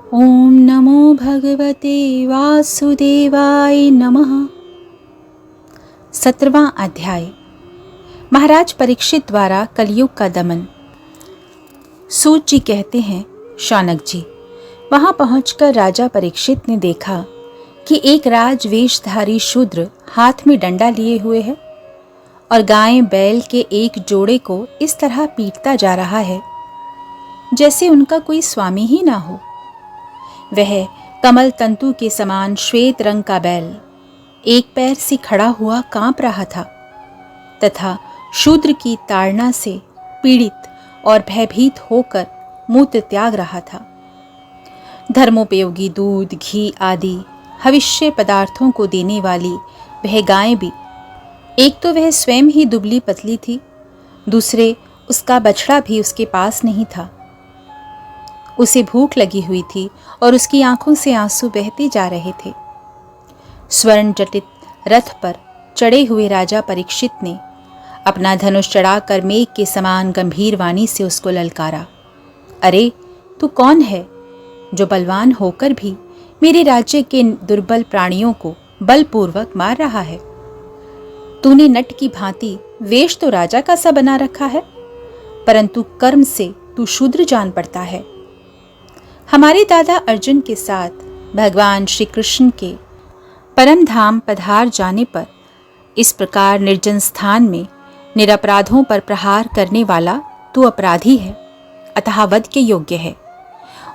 ओम नमो भगवते वासुदेवाय नमः। 17वां अध्याय। महाराज परीक्षित द्वारा कलयुग का दमन। सूत जी कहते हैं, शौनक जी, वहां पहुंचकर राजा परीक्षित ने देखा कि एक राजवेशधारी शूद्र हाथ में डंडा लिए हुए है और गाय बैल के एक जोड़े को इस तरह पीटता जा रहा है जैसे उनका कोई स्वामी ही ना हो। वह कमल तंतु के समान श्वेत रंग का बैल एक पैर से खड़ा हुआ कांप रहा था तथा शूद्र की ताड़ना से पीड़ित और भयभीत होकर मूत्र त्याग रहा था। धर्मोपयोगी दूध, घी आदि हविष्य पदार्थों को देने वाली वह गाय भी, एक तो वह स्वयं ही दुबली पतली थी, दूसरे उसका बछड़ा भी उसके पास नहीं था। उसे भूख लगी हुई थी और उसकी आंखों से आंसू बहते जा रहे थे। स्वर्ण जटित रथ पर चढ़े हुए राजा परीक्षित ने अपना धनुष चढ़ाकर मेघ के समान गंभीर वाणी से उसको ललकारा, अरे तू कौन है जो बलवान होकर भी मेरे राज्य के दुर्बल प्राणियों को बलपूर्वक मार रहा है? तूने नट की भांति वेश तो राजा का सा बना रखा है, परंतु कर्म से तू शूद्र जान पड़ता है। हमारे दादा अर्जुन के साथ भगवान श्री कृष्ण के परम धाम पधार जाने पर इस प्रकार निर्जन स्थान में निरपराधों पर प्रहार करने वाला तू अपराधी है, अतः वध के योग्य है।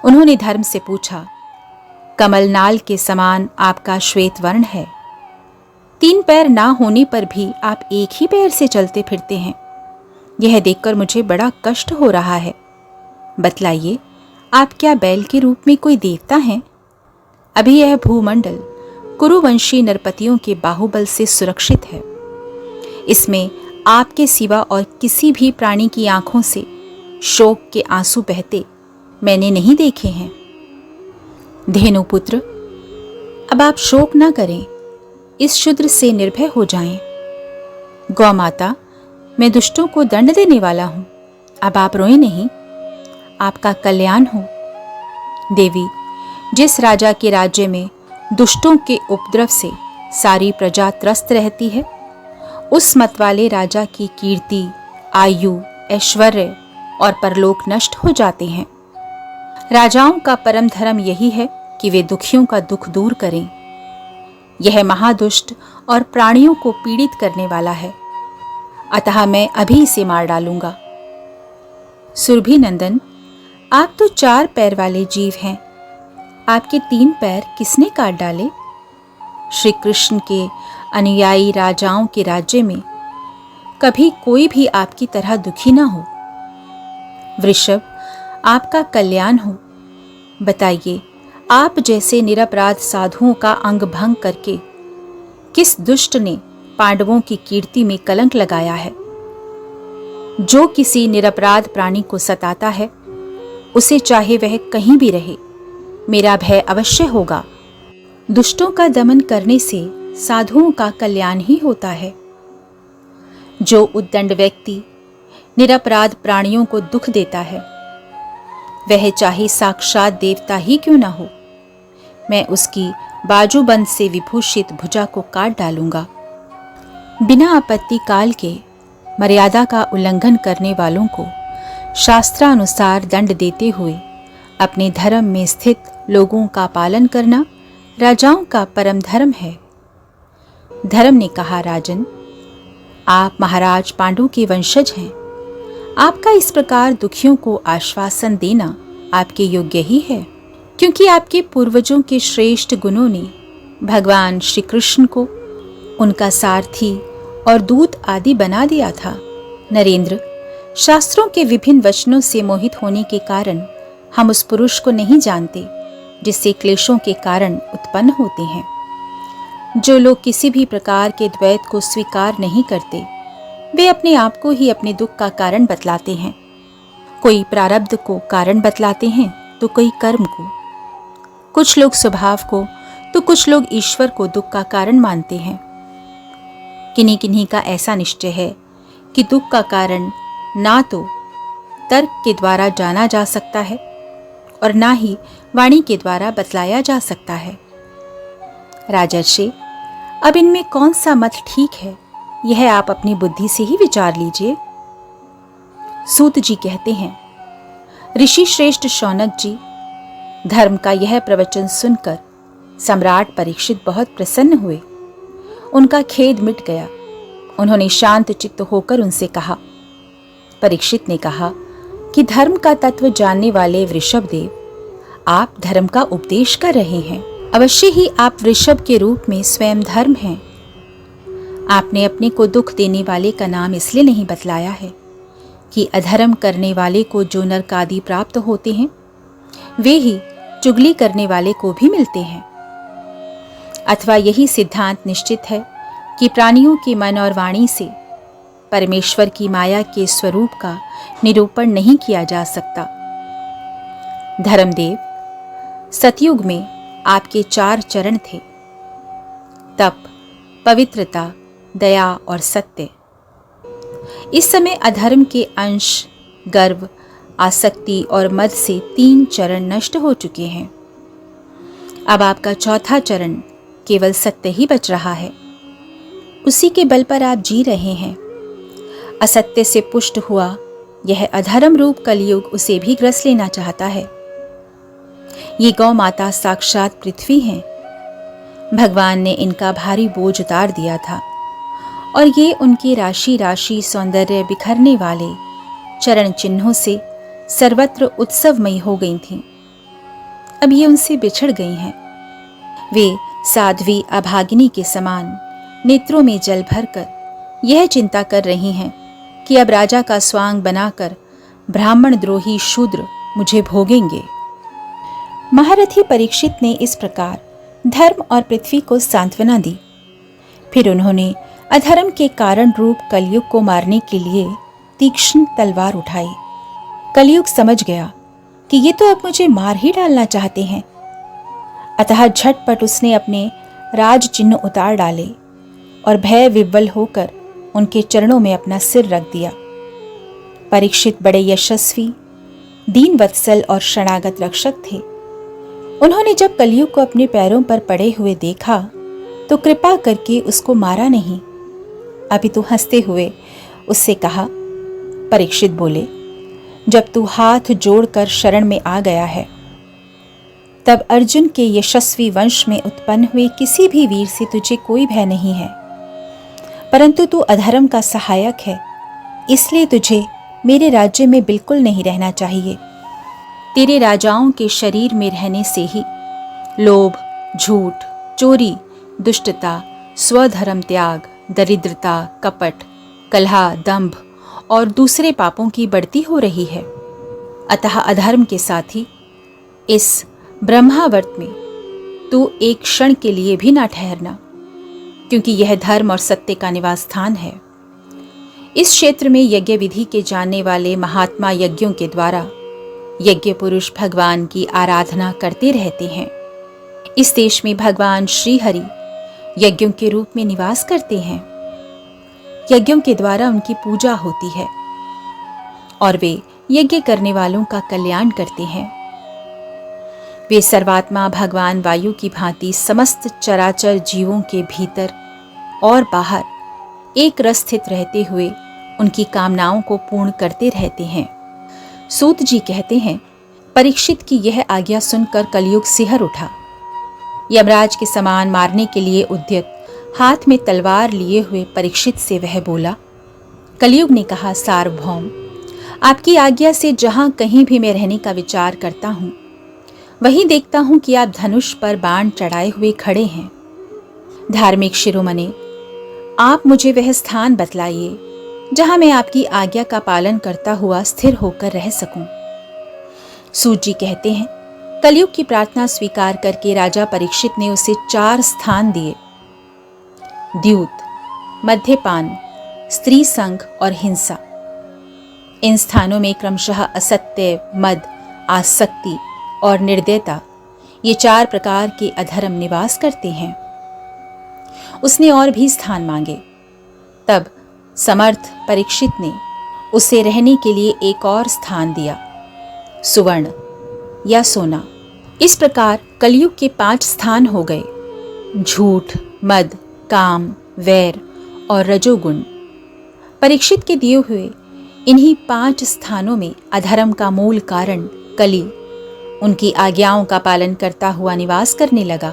उन्होंने धर्म से पूछा, कमलनाल के समान आपका श्वेत वर्ण है, 3 पैर ना होने पर भी आप एक ही पैर से चलते फिरते हैं। यह देखकर मुझे बड़ा कष्ट हो रहा है। बतलाइए, आप क्या बैल के रूप में कोई देवता हैं? अभी यह भूमंडल कुरुवंशी नरपतियों के बाहुबल से सुरक्षित है। इसमें आपके सिवा और किसी भी प्राणी की आंखों से शोक के आंसू बहते मैंने नहीं देखे हैं। धेनुपुत्र, अब आप शोक न करें, इस शूद्र से निर्भय हो जाएं। गौ माता, मैं दुष्टों को दंड देने वाला हूं, अब आप रोएं नहीं, आपका कल्याण हो। देवी, जिस राजा के राज्य में दुष्टों के उपद्रव से सारी प्रजा त्रस्त रहती है, उस मत वाले राजा की कीर्ति, आयु, ऐश्वर्य और परलोक नष्ट हो जाते हैं। राजाओं का परम धर्म यही है कि वे दुखियों का दुख दूर करें। यह महादुष्ट और प्राणियों को पीड़ित करने वाला है, अतः मैं अभी इसे मार डालूंगा। सुरभि नंदन, आप तो 4 पैर वाले जीव हैं, आपके 3 पैर किसने काट डाले? श्री कृष्ण के अनुयायी राजाओं के राज्य में कभी कोई भी आपकी तरह दुखी ना हो। वृषभ, आपका कल्याण हो। बताइए, आप जैसे निरपराध साधुओं का अंग भंग करके किस दुष्ट ने पांडवों की कीर्ति में कलंक लगाया है? जो किसी निरपराध प्राणी को सताता है, उसे चाहे वह कहीं भी रहे, मेरा भय अवश्य होगा। दुष्टों का दमन करने से साधुओं का कल्याण ही होता है। जो उद्दंड व्यक्ति निरपराध प्राणियों को दुख देता है, वह चाहे साक्षात देवता ही क्यों न हो, मैं उसकी बाजूबंद से विभूषित भुजा को काट डालूंगा। बिना आपत्ति काल के मर्यादा का उल्लंघन करने वालों को शास्त्रानुसार दंड देते हुए अपने धर्म में स्थित लोगों का पालन करना राजाओं का परम धर्म है। धर्म ने कहा, राजन, आप महाराज पांडु के वंशज हैं, आपका इस प्रकार दुखियों को आश्वासन देना आपके योग्य ही है, क्योंकि आपके पूर्वजों के श्रेष्ठ गुणों ने भगवान श्री कृष्ण को उनका सारथी और दूत आदि बना दिया था। नरेंद्र, शास्त्रों के विभिन्न वचनों से मोहित होने के कारण हम उस पुरुष को नहीं जानते जिससे क्लेशों के कारण उत्पन्न होते हैं। जो लोग किसी भी प्रकार के द्वैत को स्वीकार नहीं करते, वे अपने आप को ही अपने दुख का कारण बतलाते हैं। कोई प्रारब्ध को कारण बतलाते हैं तो कोई कर्म को, कुछ लोग स्वभाव को तो कुछ लोग ईश्वर को दुख का कारण मानते हैं। किन्हीं किन्हीं का ऐसा निश्चय है कि दुख का कारण ना तो तर्क के द्वारा जाना जा सकता है और ना ही वाणी के द्वारा बतलाया जा सकता है। राजर्षि, अब इनमें कौन सा मत ठीक है, यह आप अपनी बुद्धि से ही विचार लीजिए। सूत जी कहते हैं, ऋषि श्रेष्ठ शौनक जी, धर्म का यह प्रवचन सुनकर सम्राट परीक्षित बहुत प्रसन्न हुए। उनका खेद मिट गया। उन्होंने शांत चित्त होकर उनसे कहा। परीक्षित ने कहा कि धर्म का तत्व जानने वाले वृषभदेव, आप धर्म का उपदेश कर रहे हैं। अवश्य ही आप वृषभ के रूप में स्वयं धर्म हैं। आपने अपने को दुख देने वाले का नाम इसलिए नहीं बतलाया है कि अधर्म करने वाले को जो नरक आदि प्राप्त होते हैं, वे ही चुगली करने वाले को भी मिलते हैं। अथवा यही सिद्धांत निश्चित है कि प्राणियों के मन और वाणी से परमेश्वर की माया के स्वरूप का निरूपण नहीं किया जा सकता। धर्मदेव, सतयुग में आपके 4 चरण थे, तप, पवित्रता, दया और सत्य। इस समय अधर्म के अंश, गर्व, आसक्ति और मद से 3 चरण नष्ट हो चुके हैं। अब आपका 4था चरण केवल सत्य ही बच रहा है। उसी के बल पर आप जी रहे हैं। असत्य से पुष्ट हुआ यह अधर्म रूप कलयुग उसे भी ग्रस लेना चाहता है। ये गौ माता साक्षात पृथ्वी हैं। भगवान ने इनका भारी बोझ उतार दिया था और ये उनके राशि राशि सौंदर्य बिखरने वाले चरण चिन्हों से सर्वत्र उत्सवमयी हो गई थीं। अब ये उनसे बिछड़ गई हैं। वे साध्वी अभागिनी के समान नेत्रों में जल भरकर यह चिंता कर रही हैं कि अब राजा का स्वांग बनाकर ब्राह्मण द्रोही शूद्र मुझे भोगेंगे। महारथी परीक्षित ने इस प्रकार धर्म और पृथ्वी को सांत्वना दी। फिर उन्होंने अधर्म के कारण रूप कलयुग को मारने के लिए तीक्ष्ण तलवार उठाई। कलयुग समझ गया कि ये तो अब मुझे मार ही डालना चाहते हैं। अतः झटपट उसने अपने राज चिन्ह उतार डाले और भय विह्वल होकर उनके चरणों में अपना सिर रख दिया। परीक्षित बड़े यशस्वी, दीन वत्सल और शरणागत रक्षक थे। उन्होंने जब कलयुग को अपने पैरों पर पड़े हुए देखा तो कृपा करके उसको मारा नहीं, अपितु हंसते हुए उससे कहा। परीक्षित बोले, जब तू हाथ जोड़कर शरण में आ गया है, तब अर्जुन के यशस्वी वंश में उत्पन्न हुए किसी भी वीर से तुझे कोई भय नहीं है। परंतु तू अधर्म का सहायक है, इसलिए तुझे मेरे राज्य में बिल्कुल नहीं रहना चाहिए। तेरे राजाओं के शरीर में रहने से ही लोभ, झूठ, चोरी, दुष्टता, स्वधर्म त्याग, दरिद्रता, कपट, कलह, दंभ और दूसरे पापों की बढ़ती हो रही है। अतः अधर्म के साथ ही इस ब्रह्मावर्त में तू एक क्षण के लिए भी ना ठहरना, क्योंकि यह धर्म और सत्य का निवास स्थान है। इस क्षेत्र में यज्ञ विधि के जानने वाले महात्मा यज्ञों के द्वारा यज्ञ पुरुष भगवान की आराधना करते रहते हैं। इस देश में भगवान श्री हरि यज्ञों के रूप में निवास करते हैं। यज्ञों के द्वारा उनकी पूजा होती है और वे यज्ञ करने वालों का कल्याण करते हैं। वे सर्वात्मा भगवान वायु की भांति समस्त चराचर जीवों के भीतर और बाहर एक रस स्थित रहते हुए उनकी कामनाओं को पूर्ण करते रहते हैं। सूत जी कहते हैं, परीक्षित की यह आज्ञा सुनकर कलयुग सिहर उठा। यमराज के समान मारने के लिए उद्यत हाथ में तलवार लिए हुए परीक्षित से वह बोला। कलयुग ने कहा, सार्वभौम, आपकी आज्ञा से जहां कहीं भी मैं रहने का विचार करता हूं, वहीं देखता हूं कि आप धनुष पर बाण चढ़ाए हुए खड़े हैं। धार्मिक शिरोमणि, आप मुझे वह स्थान बतलाइए जहां मैं आपकी आज्ञा का पालन करता हुआ स्थिर होकर रह सकूं। सूत जी कहते हैं, कलयुग की प्रार्थना स्वीकार करके राजा परीक्षित ने उसे 4 स्थान दिए। द्यूत, मद्यपान, स्त्री संग और हिंसा। इन स्थानों में क्रमशः असत्य, मद, आसक्ति और निर्दयता, ये 4 प्रकार के अधर्म निवास करते हैं। उसने और भी स्थान मांगे। तब समर्थ परीक्षित ने उसे रहने के लिए एक और स्थान दिया, सुवर्ण, या सोना। इस प्रकार कलयुग के 5 स्थान हो गए: झूठ, मद, काम, वैर और रजोगुण। परीक्षित के दिए हुए इन्हीं 5 स्थानों में अधर्म का मूल कारण कली उनकी आज्ञाओं का पालन करता हुआ निवास करने लगा।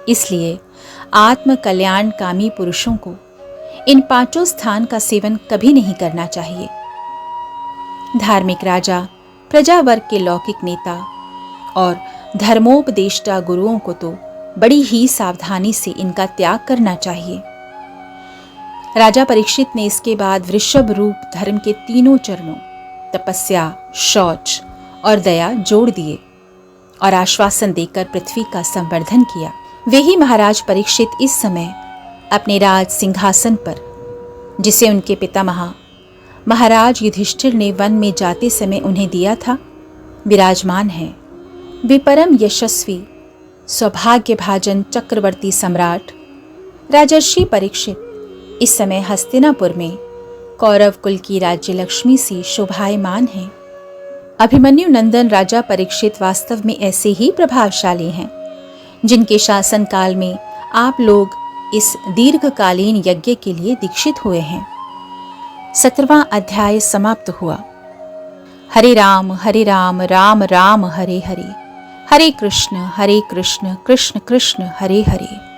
इसलिए आत्म कल्याणकामी पुरुषों को इन 5 स्थान का सेवन कभी नहीं करना चाहिए। धार्मिक राजा, प्रजावर्ग के लौकिक नेता और धर्मोपदेष्टा गुरुओं को तो बड़ी ही सावधानी से इनका त्याग करना चाहिए। राजा परीक्षित ने इसके बाद वृषभ रूप धर्म के 3 चरणों तपस्या, शौच और दया जोड़ दिए और आश्वासन देकर पृथ्वी का संवर्धन किया। वे ही महाराज परीक्षित इस समय अपने राज सिंहासन पर, जिसे उनके पितामह महाराज युधिष्ठिर ने वन में जाते समय उन्हें दिया था, विराजमान हैं। वे परम यशस्वी, सौभाग्यभाजन चक्रवर्ती सम्राट राजर्षि परीक्षित इस समय हस्तिनापुर में कौरव कुल की राज्य लक्ष्मी से शोभायमान हैं। अभिमन्यु नंदन राजा परीक्षित वास्तव में ऐसे ही प्रभावशाली हैं, जिनके शासन काल में आप लोग इस दीर्घकालीन यज्ञ के लिए दीक्षित हुए हैं। 17वां अध्याय समाप्त हुआ। हरे राम राम राम हरे हरे, हरे कृष्ण कृष्ण कृष्ण हरे हरे।